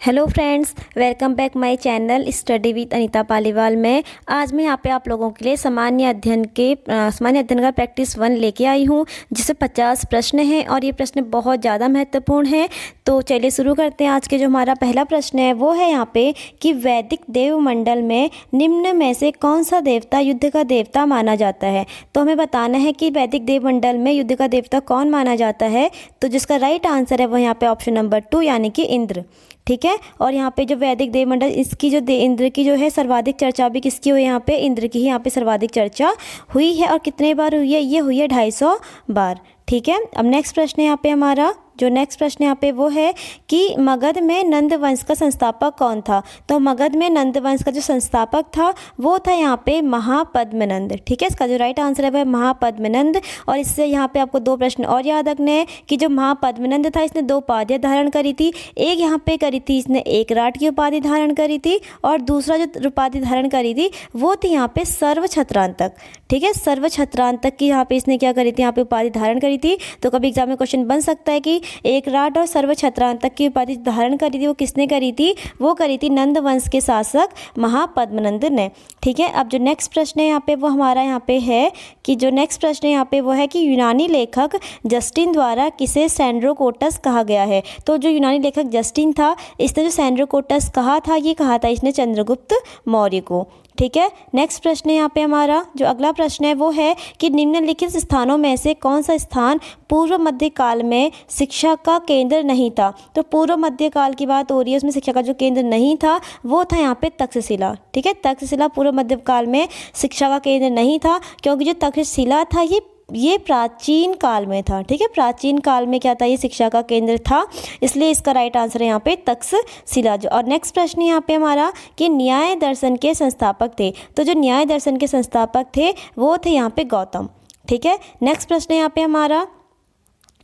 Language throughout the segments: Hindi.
Hello friends, welcome back my channel study with Anita Paliwal में। आज मैं यहाँ पे आप लोगों के लिए सामान्य अध्ययन का प्रैक्टिस 1 लेके आई हूँ, जिससे 50 प्रश्न हैं और ये प्रश्न बहुत ज़्यादा महत्वपूर्ण हैं। तो चलिए शुरू करते हैं। आज के जो हमारा पहला प्रश्न है वो है यहाँ पे कि वैदिक देवमंडल में निम्न में से कौन सा देवता युद्ध का देवता माना जाता है। तो हमें बताना है कि वैदिक देवमंडल में युद्ध का देवता कौन माना जाता है। तो जिसका राइट आंसर है वो यहाँ पे ऑप्शन नंबर 2 यानी कि इंद्र। ठीक है। और यहाँ पे जो वैदिक देवमंडल इसकी जो इंद्र की जो है सर्वाधिक चर्चा भी किसकी हुई, यहाँ पे इंद्र की ही यहाँ पे सर्वाधिक चर्चा हुई है। और कितने बार हुई है, ये हुई है 250 बार। ठीक है। अब नेक्स्ट प्रश्न है यहाँ पे हमारा, जो नेक्स्ट प्रश्न यहाँ पे वो है कि मगध में नंद वंश का संस्थापक कौन था। तो मगध में नंद वंश का जो संस्थापक था वो था यहाँ पे महापद्मनंद। ठीक है। इसका जो राइट आंसर है वह महापद्मनंद। और इससे यहाँ पे आपको 2 प्रश्न और याद रखने हैं कि जो महापद्मनंद था इसने 2 उपाधियाँ धारण करी थी। एक यहाँ पे करी थी इसने एक राट की उपाधि धारण करी थी, और दूसरा जो उपाधि धारण करी थी वो थी यहाँ पे सर्वछत्रांतक। ठीक है। सर्वछत्रांतक की यहाँ पे इसने क्या करी थी, यहाँ पे उपाधि धारण करी थी। तो कभी एग्जाम में क्वेश्चन बन सकता है कि एक राट और सर्वछत्रांतक की उपाधि धारण करी थी वो किसने करी थी, वो करी थी नंद वंश के शासक महापद्मनंद ने। ठीक है। अब जो नेक्स्ट प्रश्न है यहाँ पे वो हमारा यहाँ पे है कि जो नेक्स्ट प्रश्न है यहाँ पे वो है कि यूनानी लेखक जस्टिन द्वारा किसे सैंड्रोकोटस कहा गया है। तो जो यूनानी लेखक जस्टिन था इसने जो सैंड्रोकोटस कहा था, ये कहा था इसने चंद्रगुप्त मौर्य को। ठीक है। नेक्स्ट प्रश्न है यहाँ पे हमारा, जो अगला प्रश्न है वो है कि निम्नलिखित स्थानों में से कौन सा स्थान पूर्व मध्य काल में शिक्षा का केंद्र नहीं था। तो पूर्व मध्य काल की बात हो रही है, उसमें शिक्षा का जो केंद्र नहीं था वो था यहाँ पे तक्षशिला। ठीक है। तक्षशिला पूर्व मध्य काल में शिक्षा का केंद्र नहीं था, क्योंकि जो तक्षशिला था ये प्राचीन काल में था। ठीक है। प्राचीन काल में क्या था, ये शिक्षा का केंद्र था, इसलिए इसका राइट आंसर है यहाँ पे तक्षशिला। जो और नेक्स्ट प्रश्न यहाँ पे हमारा कि न्याय दर्शन के संस्थापक थे। तो जो न्याय दर्शन के संस्थापक थे वो थे यहाँ पे गौतम। ठीक है। नेक्स्ट प्रश्न यहाँ पे हमारा,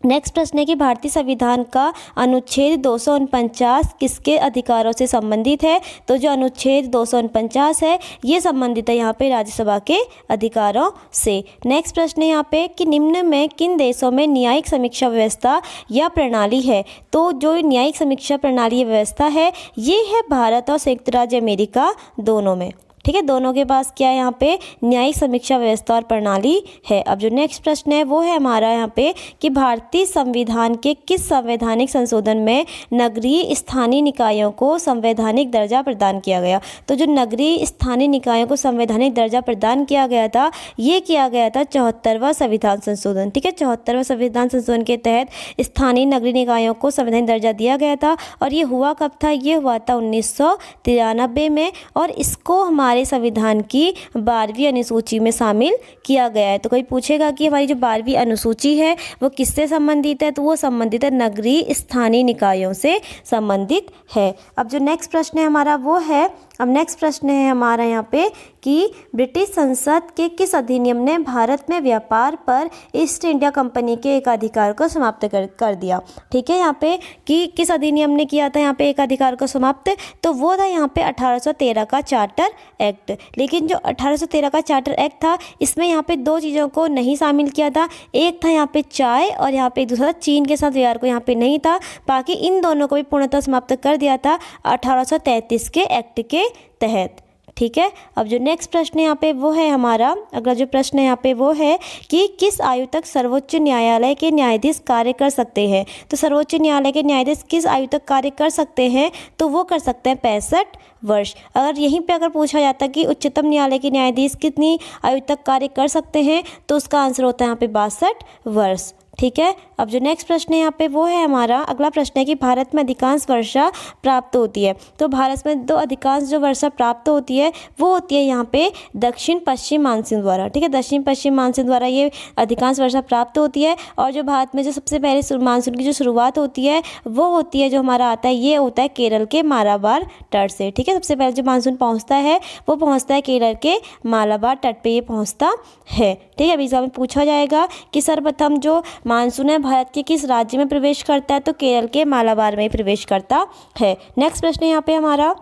नेक्स्ट प्रश्न है कि भारतीय संविधान का अनुच्छेद 249 किसके अधिकारों से संबंधित है। तो जो अनुच्छेद 249 है ये संबंधित है यहाँ पे राज्यसभा के अधिकारों से। नेक्स्ट प्रश्न है यहाँ पे कि निम्न में किन देशों में न्यायिक समीक्षा व्यवस्था या प्रणाली है। तो जो न्यायिक समीक्षा प्रणाली व्यवस्था है ये है भारत और संयुक्त राज्य अमेरिका दोनों में। ठीक है। दोनों के पास क्या है, यहाँ पे न्यायिक समीक्षा व्यवस्था और प्रणाली है। अब जो नेक्स्ट प्रश्न है वो है हमारा यहाँ पे कि भारतीय संविधान के किस संवैधानिक संशोधन में नगरीय स्थानीय निकायों को संवैधानिक दर्जा प्रदान किया गया। तो जो नगरीय स्थानीय निकायों को संवैधानिक दर्जा प्रदान किया गया था ये किया गया था 74वां संविधान संशोधन। ठीक है। 74वां संविधान संशोधन के तहत स्थानीय नगरीय निकायों को संवैधानिक दर्जा दिया गया था। और ये हुआ कब था, ये हुआ था 1993 में। और इसको हमारे संविधान की 12वीं अनुसूची में शामिल किया गया है। तो कोई पूछेगा कि हमारी जो 12वीं अनुसूची है वो किससे संबंधित है, तो वो संबंधित है नगरीय स्थानीय निकायों से संबंधित है। अब जो नेक्स्ट प्रश्न है हमारा वो है, अब नेक्स्ट प्रश्न है हमारा यहाँ पे कि ब्रिटिश संसद के किस अधिनियम ने भारत में व्यापार पर ईस्ट इंडिया कंपनी के एकाधिकार को समाप्त कर दिया। ठीक है। यहाँ पे कि किस अधिनियम ने किया था यहाँ पे एकाधिकार को समाप्त, तो वो था यहाँ पे 1813 का चार्टर एक्ट। लेकिन जो 1813 का चार्टर एक्ट था इसमें यहाँ पे 2 चीज़ों को नहीं शामिल किया था। एक था यहाँ पे चाय और यहाँ पे दूसरा चीन के साथ व्यवहार को यहाँ पे नहीं था। बाकी इन दोनों को भी पूर्णतः समाप्त कर दिया था 1833 के एक्ट के तहत। ठीक है। अब जो नेक्स्ट प्रश्न यहाँ पे वो है हमारा, अगला जो प्रश्न है यहाँ पे वो है कि किस आयु तक सर्वोच्च न्यायालय के न्यायाधीश कार्य कर सकते हैं। तो सर्वोच्च न्यायालय के न्यायाधीश किस आयु तक कार्य कर सकते हैं, तो वो कर सकते हैं 65 वर्ष। अगर यहीं पे अगर पूछा जाता कि उच्चतम न्यायालय के न्यायाधीश कितनी आयु तक कार्य कर सकते हैं, तो उसका आंसर होता है यहाँ पे 62 वर्ष। ठीक है। अब जो नेक्स्ट प्रश्न है यहाँ पे वो है हमारा, अगला प्रश्न है कि भारत में अधिकांश वर्षा प्राप्त होती है। तो भारत में अधिकांश जो वर्षा प्राप्त होती है वो होती है यहाँ पे दक्षिण पश्चिम मानसून द्वारा। ठीक है। दक्षिण पश्चिम मानसून द्वारा ये अधिकांश वर्षा प्राप्त होती है। और जो भारत में जो सबसे पहले मानसून की जो शुरुआत होती है वो होती है, जो हमारा आता है ये होता है केरल के मालाबार तट से। ठीक है। सबसे पहले जो मानसून पहुँचता है वो पहुँचता है केरल के मालाबार तट पर ये पहुँचता है। ठीक है। अभी एग्जाम में पूछा जाएगा कि सर्वप्रथम जो मानसून है भारत के किस राज्य में प्रवेश करता है, तो केरल के मालाबार में प्रवेश करता है। नेक्स्ट प्रश्न है यहाँ पे हमारा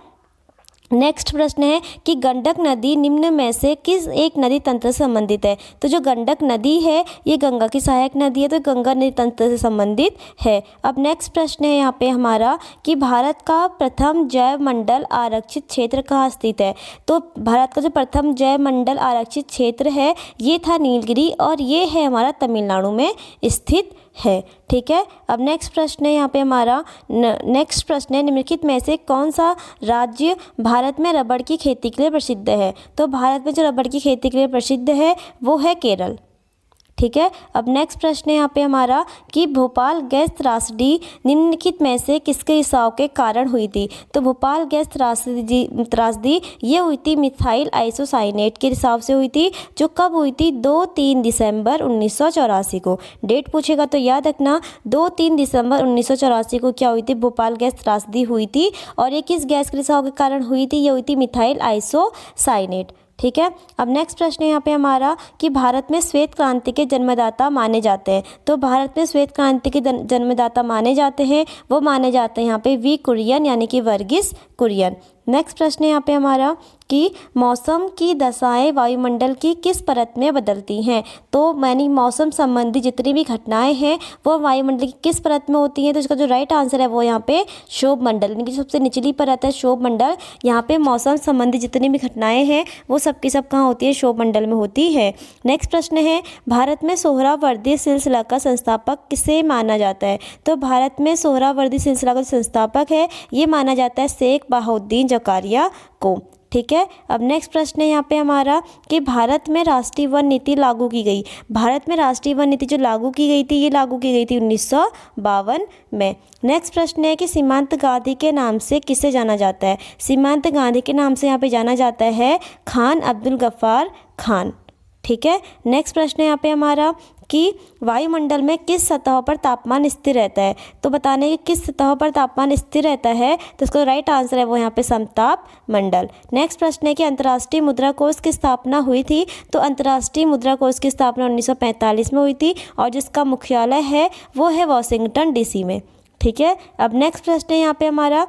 नेक्स्ट प्रश्न है कि गंडक नदी निम्न में से किस एक नदी तंत्र से संबंधित है। तो जो गंडक नदी है ये गंगा की सहायक नदी है, तो गंगा नदी तंत्र से संबंधित है। अब नेक्स्ट प्रश्न है यहाँ पे हमारा कि भारत का प्रथम जैव मंडल आरक्षित क्षेत्र कहाँ स्थित है। तो भारत का जो प्रथम जैव मंडल आरक्षित क्षेत्र है ये था नीलगिरी, और ये है हमारा तमिलनाडु में स्थित है। ठीक है। अब नेक्स्ट प्रश्न है यहाँ पे हमारा नेक्स्ट प्रश्न है निम्नलिखित में से कौन सा राज्य भारत में रबड़ की खेती के लिए प्रसिद्ध है। तो भारत में जो रबड़ की खेती के लिए प्रसिद्ध है वो है केरल। ठीक है। अब नेक्स्ट प्रश्न है यहाँ पे हमारा कि भोपाल गैस त्रासदी निम्नलिखित में से किसके रिसाव के कारण हुई थी। तो भोपाल गैस त्रासदी ये हुई थी मिथाइल आइसोसाइनेट के रिसाव से हुई थी, जो कब हुई थी 2-3 दिसंबर 1984 को। डेट पूछेगा तो याद रखना 2-3 दिसंबर 1984 को क्या हुई थी, भोपाल गैस त्रासदी हुई थी। और ये किस गैस के रिसाव के कारण हुई थी, ये हुई थी मिथाइल आइसोसाइनेट। ठीक है। अब नेक्स्ट प्रश्न है यहाँ पे हमारा कि भारत में श्वेत क्रांति के जन्मदाता माने जाते हैं। तो भारत में श्वेत क्रांति के जन्मदाता माने जाते हैं, वो माने जाते हैं यहाँ पे वी कुरियन यानी कि वर्गीस कुरियन। नेक्स्ट प्रश्न है यहाँ पे हमारा कि मौसम की दशाएं वायुमंडल की किस परत में बदलती हैं। तो यानी मौसम संबंधी जितनी भी घटनाएं हैं वो वायुमंडल की किस परत में होती हैं। तो इसका जो राइट आंसर है वो यहाँ पे क्षोभ मंडल, यानी कि सबसे निचली परत है क्षोभ मंडल। यहाँ पे मौसम संबंधी जितनी भी घटनाएं हैं वो सबकी सब कहाँ होती है, क्षोभ मंडल में होती है। नेक्स्ट प्रश्न है भारत में सोहरावर्दी सिलसिला का संस्थापक किसे माना जाता है। तो भारत में सोहरावर्दी सिलसिला का संस्थापक है ये माना जाता है शेख बहाउद्दीन जकारिया को। ठीक है। अब नेक्स्ट प्रश्न है यहाँ पे हमारा कि भारत में राष्ट्रीय वन नीति लागू की गई। भारत में राष्ट्रीय वन नीति जो लागू की गई थी ये लागू की गई थी 1952 में। नेक्स्ट प्रश्न है कि सीमांत गांधी के नाम से किसे जाना जाता है। सीमांत गांधी के नाम से यहाँ पे जाना जाता है खान अब्दुल गफ्फार खान। ठीक है। नेक्स्ट प्रश्न है यहाँ पे हमारा कि वायुमंडल में किस सतह पर तापमान स्थिर रहता है। तो बताने कि किस सतह पर तापमान स्थिर रहता है, तो इसका राइट आंसर है वो यहाँ पे समताप मंडल। नेक्स्ट प्रश्न है कि अंतर्राष्ट्रीय मुद्रा कोष की स्थापना हुई थी। तो अंतर्राष्ट्रीय मुद्रा कोष की स्थापना 1945 में हुई थी, और जिसका मुख्यालय है वो है वॉशिंगटन DC में। ठीक है। अब नेक्स्ट प्रश्न है यहाँ पे हमारा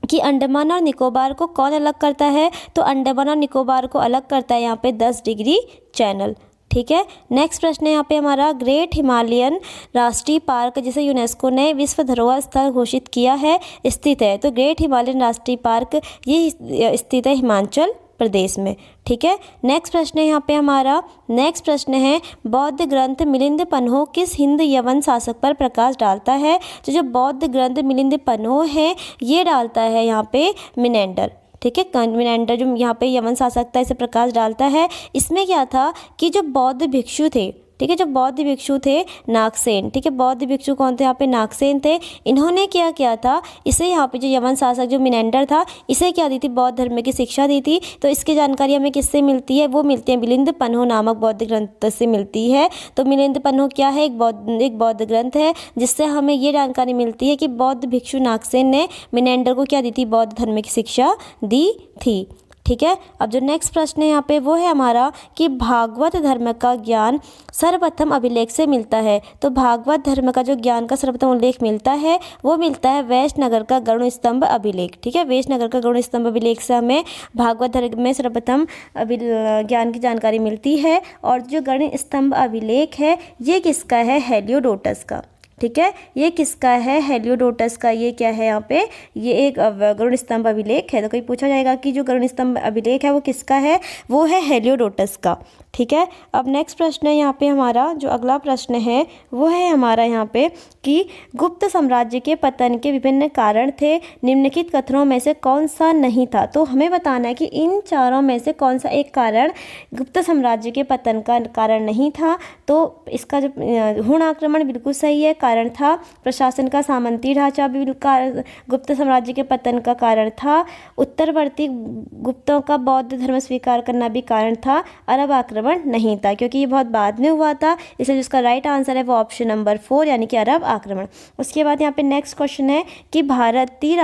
कि अंडमान और निकोबार को कौन अलग करता है। तो अंडमान और निकोबार को अलग करता है यहाँ पे 10 डिग्री चैनल। ठीक है। नेक्स्ट प्रश्न है यहाँ पे हमारा ग्रेट हिमालयन राष्ट्रीय पार्क जिसे यूनेस्को ने विश्व धरोहर स्थल घोषित किया है स्थित है। तो ग्रेट हिमालयन राष्ट्रीय पार्क ये स्थित है हिमाचल प्रदेश में। ठीक है। नेक्स्ट प्रश्न है यहाँ पे हमारा नेक्स्ट प्रश्न है बौद्ध ग्रंथ मिलिंद पन्हो किस हिंद यवन शासक पर प्रकाश डालता है। तो जो बौद्ध ग्रंथ मिलिंद पन्हो है ये डालता है यहाँ पे मिनेंडर। ठीक है। मिनेंडर जो यहाँ पे यवन शासक था इसे प्रकाश डालता है। इसमें क्या था कि जो बौद्ध भिक्षु थे, ठीक है, जो बौद्ध भिक्षु थे नागसेन, ठीक है, बौद्ध भिक्षु कौन थे यहाँ पे, नागसेन थे। इन्होंने क्या किया था, इसे यहाँ पे जो यवन शासक जो मिनेंडर था इसे क्या दी थी, बौद्ध धर्म की शिक्षा दी थी। तो इसकी जानकारी हमें किससे मिलती है, वो मिलती है मिलिंद पन्हो नामक बौद्ध ग्रंथ से मिलती है। तो मिलिंद पन्हो क्या है, एक बौद्ध ग्रंथ है जिससे हमें ये जानकारी मिलती है कि बौद्ध भिक्षु नागसेन ने मिनेंडर को क्या दी थी, बौद्ध धर्म की शिक्षा दी थी। ठीक है। अब जो नेक्स्ट प्रश्न है यहाँ पे वो है हमारा कि भागवत धर्म का ज्ञान सर्वप्रथम अभिलेख से मिलता है। तो भागवत धर्म का जो ज्ञान का सर्वप्रथम उल्लेख मिलता है वो मिलता है वैष्णनगर का गरुड़ स्तंभ अभिलेख। ठीक है। वैष्णनगर का गरुड़ स्तंभ अभिलेख से हमें भागवत धर्म में सर्वप्रथम ज्ञान की जानकारी मिलती है। और जो गरुड़ स्तंभ अभिलेख है ये किसका है, हेलियोडोटस का। ठीक है। ये किसका है, हेलियोडोटस का। ये क्या है यहाँ पे, ये एक गरुड़ स्तंभ अभिलेख है। तो कोई पूछा जाएगा कि जो गरुड़ स्तंभ अभिलेख है वो किसका है, वो है हेलियोडोटस का। ठीक है। अब नेक्स्ट प्रश्न है यहाँ पे हमारा जो अगला प्रश्न है वो है हमारा यहाँ पे कि गुप्त साम्राज्य के पतन के विभिन्न कारण थे, निम्नलिखित कथनों में से कौन सा नहीं था। तो हमें बताना है कि इन चारों में से कौन सा एक कारण गुप्त साम्राज्य के पतन का कारण नहीं था। तो इसका जो हुण आक्रमण बिल्कुल सही है, कारण था। प्रशासन का सामंती ढांचा भी गुप्त साम्राज्य के पतन का कारण था। उत्तरवर्ती गुप्तों का बौद्ध धर्म स्वीकार करना भी कारण था। अरब आक्रमण नहीं था क्योंकि ये बहुत बाद में हुआ था, इसलिए जिसका राइट आंसर है वो ऑप्शन नंबर 4 यानी कि अरब आक्रमण। उसके बाद यहाँ पे नेक्स्ट क्वेश्चन है कि भारतीय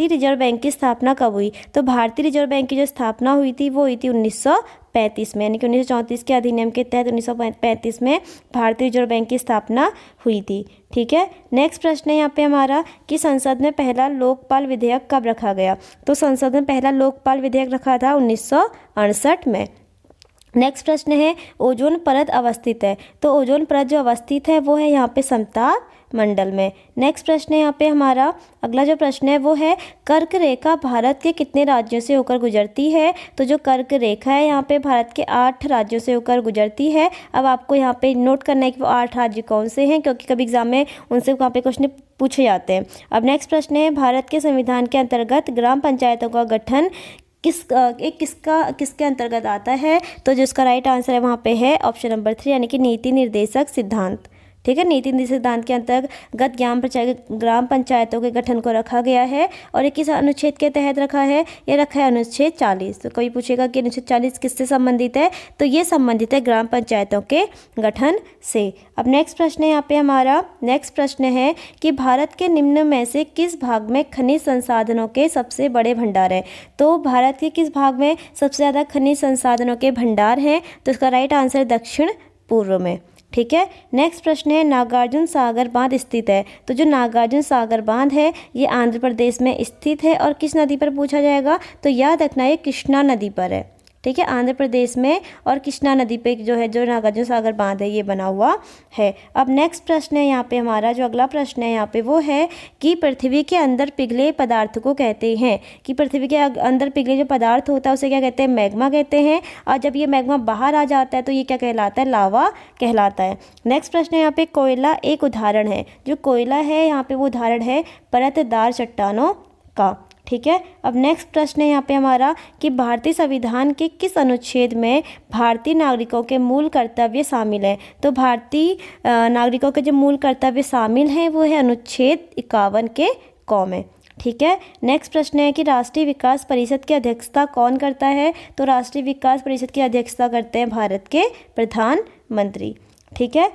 रिजर्व बैंक की स्थापना कब हुई। तो भारतीय रिजर्व बैंक की जो स्थापना हुई थी वो हुई थी 1905 1935 में, यानी कि 1934 के अधिनियम के तहत 1935 में भारतीय रिजर्व बैंक की स्थापना हुई थी। ठीक है, नेक्स्ट प्रश्न है यहाँ पे हमारा कि संसद में पहला लोकपाल विधेयक कब रखा गया। तो संसद में पहला लोकपाल विधेयक रखा था 1968 में। नेक्स्ट प्रश्न है ओजोन परत अवस्थित है। तो ओजोन परत जो अवस्थित है वो है यहाँ पे समताप मंडल में। नेक्स्ट प्रश्न है यहाँ पे हमारा अगला जो प्रश्न है वो है कर्क रेखा भारत के कितने राज्यों से होकर गुजरती है। तो जो कर्क रेखा है यहाँ पे भारत के 8 राज्यों से होकर गुजरती है। अब आपको यहाँ पे नोट करना है कि वो 8 राज्य कौन से हैं, क्योंकि कभी एग्जाम में उनसे वहाँ पे क्वेश्चन पूछे जाते हैं। अब नेक्स्ट प्रश्न है भारत के संविधान के अंतर्गत ग्राम पंचायतों का गठन किसके अंतर्गत आता है। तो जिसका राइट आंसर है वहाँ पे है ऑप्शन नंबर 3, यानी कि नीति निर्देशक सिद्धांत। ठीक है, नीति निर्देशक सिद्धांत के अंतर्गत ग्राम पंचायतों के गठन को रखा गया है। और ये किस अनुच्छेद के तहत रखा है, ये रखा है अनुच्छेद 40। तो कोई पूछेगा कि अनुच्छेद 40 किससे संबंधित है, तो ये संबंधित है ग्राम पंचायतों के गठन से। अब नेक्स्ट प्रश्न है यहाँ पे हमारा नेक्स्ट प्रश्न है कि भारत के निम्न में से किस भाग में खनिज संसाधनों के सबसे बड़े भंडार हैं। तो भारत के किस भाग में सबसे ज़्यादा खनिज संसाधनों के भंडार हैं। तो इसका राइट आंसर दक्षिण पूर्व में। ठीक है, नेक्स्ट प्रश्न है नागार्जुन सागर बांध स्थित है। तो जो नागार्जुन सागर बांध है ये आंध्र प्रदेश में स्थित है और किस नदी पर पूछा जाएगा। तो याद रखना ये कृष्णा नदी पर है। ठीक है, आंध्र प्रदेश में और कृष्णा नदी पे जो है जो नागार्जुन सागर बांध है ये बना हुआ है। अब नेक्स्ट प्रश्न है यहाँ पे हमारा जो अगला प्रश्न है यहाँ पे वो है कि पृथ्वी के अंदर पिघले पदार्थ को कहते हैं। कि पृथ्वी के अंदर पिघले जो पदार्थ होता है उसे क्या कहते हैं, मैग्मा कहते हैं। और जब ये मैग्मा बाहर आ जाता है तो ये क्या कहलाता है, लावा कहलाता है। नेक्स्ट प्रश्न है यहाँ पे कोयला एक उदाहरण है। जो कोयला है यहाँ पे वो उदाहरण है परतदार चट्टानों का। ठीक है, अब नेक्स्ट प्रश्न है यहाँ पे हमारा कि भारतीय संविधान के किस अनुच्छेद में भारतीय नागरिकों के मूल कर्तव्य शामिल है। तो भारतीय नागरिकों के जो मूल कर्तव्य शामिल हैं वो है अनुच्छेद 51 के क में। ठीक है, नेक्स्ट प्रश्न है कि राष्ट्रीय विकास परिषद की अध्यक्षता कौन करता है। तो राष्ट्रीय विकास परिषद की अध्यक्षता करते हैं भारत के प्रधानमंत्री। ठीक है,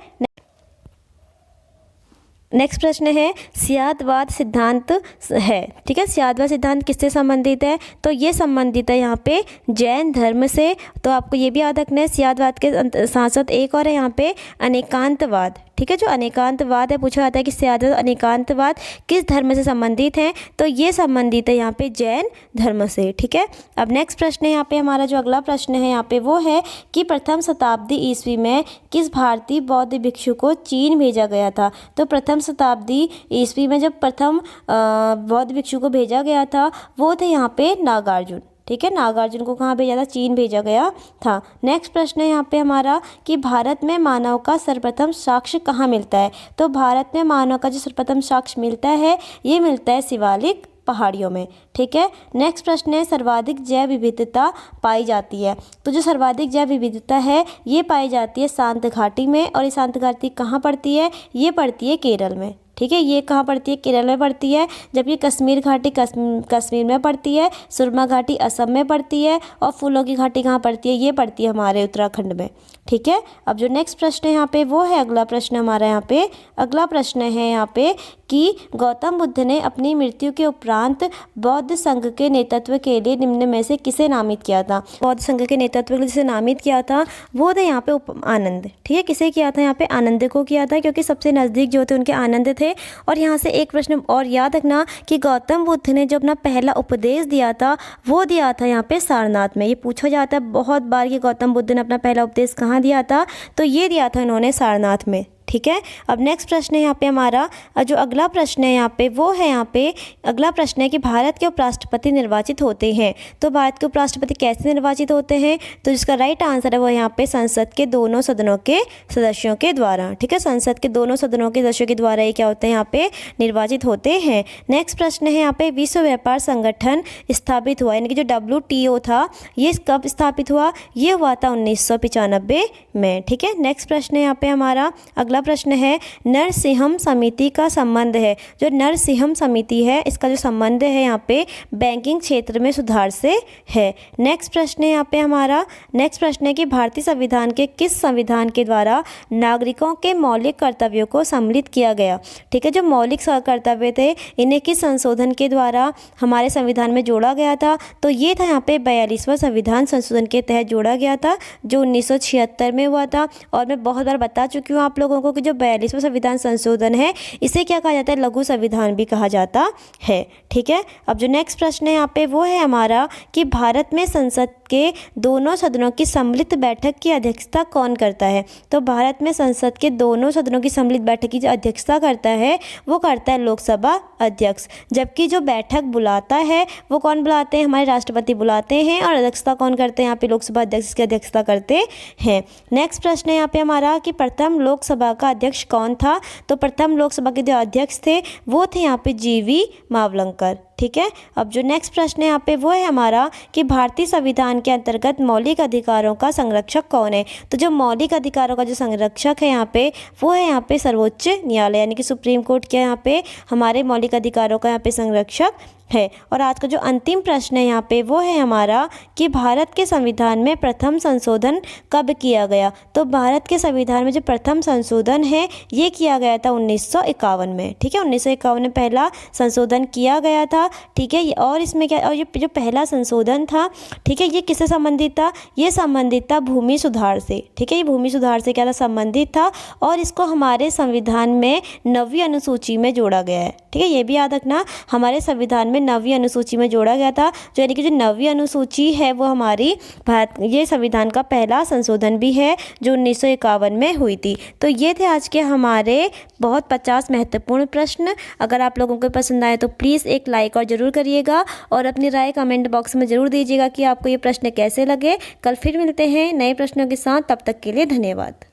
नेक्स्ट प्रश्न है स्यादवाद सिद्धांत है। ठीक है, स्यादवाद सिद्धांत किससे संबंधित है। तो ये संबंधित है यहाँ पे जैन धर्म से। तो आपको ये भी याद रखना है स्यादवाद के साथ साथ एक और है यहाँ पे अनेकांतवाद। ठीक है, जो अनेकांतवाद है पूछा जाता है कि स्यादवाद अनेकांतवाद किस धर्म से संबंधित है। तो ये संबंधित है यहाँ पे जैन धर्म से। ठीक है, अब नेक्स्ट प्रश्न है यहाँ पे हमारा जो अगला प्रश्न है यहाँ पे वो है कि प्रथम शताब्दी ईस्वी में किस भारतीय बौद्ध भिक्षु को चीन भेजा गया था। तो प्रथम शताब्दी ईस्वी में जब प्रथम बौद्ध भिक्षु को भेजा गया था वो थे यहाँ पे नागार्जुन। ठीक है, नागार्जुन को कहाँ भेजा था, चीन भेजा गया था। नेक्स्ट प्रश्न है यहाँ पे हमारा कि भारत में मानव का सर्वप्रथम साक्ष्य कहाँ मिलता है। तो भारत में मानव का जो सर्वप्रथम साक्ष्य मिलता है ये मिलता है शिवालिक पहाड़ियों में। ठीक है, नेक्स्ट प्रश्न है सर्वाधिक जैव विविधता पाई जाती है। तो जो सर्वाधिक जैव विविधता है ये पाई जाती है शांत घाटी में। और ये शांत घाटी कहाँ पड़ती है, ये पड़ती है केरल में। ठीक है, ये कहाँ पड़ती है, केरल में पड़ती है। जबकि कश्मीर घाटी कश्मीर में पड़ती है, सुरमा घाटी असम में पड़ती है और फूलों की घाटी कहाँ पड़ती है, ये पड़ती है हमारे उत्तराखंड में। ठीक है, अब जो नेक्स्ट प्रश्न है यहाँ पे वो है अगला प्रश्न हमारा यहाँ पे अगला प्रश्न है यहाँ पे कि गौतम बुद्ध ने अपनी मृत्यु के उपरांत बौद्ध संघ के नेतृत्व के लिए निम्न में से किसे नामित किया था। बौद्ध संघ के नेतृत्व के लिए जिसे नामित किया था वो थे यहाँ पे आनंद। ठीक है, किसे किया था यहाँ पे, आनंद को किया था, क्योंकि सबसे नज़दीक जो थे उनके आनंद थे। और यहाँ से एक प्रश्न और याद रखना कि गौतम बुद्ध ने जो अपना पहला उपदेश दिया था वो दिया था यहाँ पे सारनाथ में। ये पूछा जाता है बहुत बार कि गौतम बुद्ध ने अपना पहला उपदेश कहाँ दिया था। तो ये दिया था इन्होंने सारनाथ में। ठीक है, अब नेक्स्ट प्रश्न है यहाँ पे हमारा जो अगला प्रश्न है यहाँ पे वो है यहाँ पे अगला प्रश्न है कि भारत के उपराष्ट्रपति निर्वाचित होते हैं। तो भारत के उपराष्ट्रपति कैसे निर्वाचित होते हैं। तो जिसका राइट आंसर है वो यहाँ पे संसद के दोनों सदनों के सदस्यों के द्वारा। ठीक है, संसद के दोनों सदनों के सदस्यों के द्वारा ये क्या होते हैं यहाँ पे निर्वाचित होते हैं। नेक्स्ट प्रश्न है यहाँ पे विश्व व्यापार संगठन स्थापित हुआ, यानी कि जो WTO था ये कब स्थापित हुआ, ये हुआ था 1995 में। ठीक है, नेक्स्ट प्रश्न है यहाँ पे हमारा अगला अगला प्रश्न है, नरसिंहम समिति का संबंध है। जो नरसिंहम समिति है इसका जो संबंध है यहाँ पे बैंकिंग क्षेत्र में सुधार से है। नेक्स्ट प्रश्न है यहाँ पे हमारा, नेक्स्ट प्रश्न है कि भारतीय संविधान के किस संविधान के द्वारा नागरिकों के मौलिक कर्तव्यों को सम्मिलित किया गया। ठीक है, जो मौलिक कर्तव्य थे इन्हें किस संशोधन के द्वारा हमारे संविधान में जोड़ा गया था, तो ये था यहाँ पे 42वां संविधान संशोधन के तहत जोड़ा गया था जो 1976 में हुआ था। और मैं बहुत बार बता चुकी हूँ आप लोगों को कि जो 42वां संविधान संशोधन है इसे क्या कहा जाता है, लघु संविधान भी कहा जाता है। ठीक है, अब जो नेक्स्ट प्रश्न है यहाँ पे वो है हमारा कि भारत में संसद के दोनों सदनों की सम्मिलित बैठक की अध्यक्षता कौन करता है। तो भारत में संसद के दोनों सदनों की सम्मिलित बैठक की जो अध्यक्षता करता है वो करता है लोकसभा अध्यक्ष, जबकि जो बैठक बुलाता है वो कौन बुलाते हैं, हमारे राष्ट्रपति बुलाते हैं। और अध्यक्षता कौन करते हैं, यहाँ पे लोकसभा अध्यक्ष की अध्यक्षता करते हैं। नेक्स्ट प्रश्न है यहाँ पे हमारा कि प्रथम लोकसभा का अध्यक्ष कौन था। तो प्रथम लोकसभा के जो अध्यक्ष थे वो थे यहाँ पे जीवी मावलंकर। ठीक है, अब जो नेक्स्ट प्रश्न है यहाँ पे वो है हमारा कि भारतीय संविधान के अंतर्गत मौलिक अधिकारों का संरक्षक कौन है। तो जो मौलिक अधिकारों का जो संरक्षक है यहाँ पे वो है यहाँ पे सर्वोच्च न्यायालय, यानी कि सुप्रीम कोर्ट के यहाँ पे हमारे मौलिक अधिकारों का यहाँ पे संरक्षक है। और आज का जो अंतिम प्रश्न है यहाँ पे वो है हमारा कि भारत के संविधान में प्रथम संशोधन कब किया गया। तो भारत के संविधान में जो प्रथम संशोधन है ये किया गया था 1951 में। ठीक है, 1951 में पहला संशोधन किया गया था। ठीक है, और इसमें क्या, और ये जो पहला संशोधन था, ठीक है, ये किससे संबंधित था, ये संबंधित था भूमि सुधार से। ठीक है, ये भूमि सुधार से क्या था, संबंधित था। और इसको हमारे संविधान में 9वीं अनुसूची में जोड़ा गया है। ठीक है, ये भी याद रखना, हमारे संविधान में 9वीं अनुसूची में जोड़ा गया था। जो यानी कि जो 9वीं अनुसूची है वो हमारी भारत ये संविधान का पहला संशोधन भी है जो 1951 में हुई थी। तो ये थे आज के हमारे बहुत 50 महत्वपूर्ण प्रश्न। अगर आप लोगों को पसंद आए तो प्लीज़ एक लाइक और ज़रूर करिएगा और अपनी राय कमेंट बॉक्स में ज़रूर दीजिएगा कि आपको ये प्रश्न कैसे लगे। कल फिर मिलते हैं नए प्रश्नों के साथ, तब तक के लिए धन्यवाद।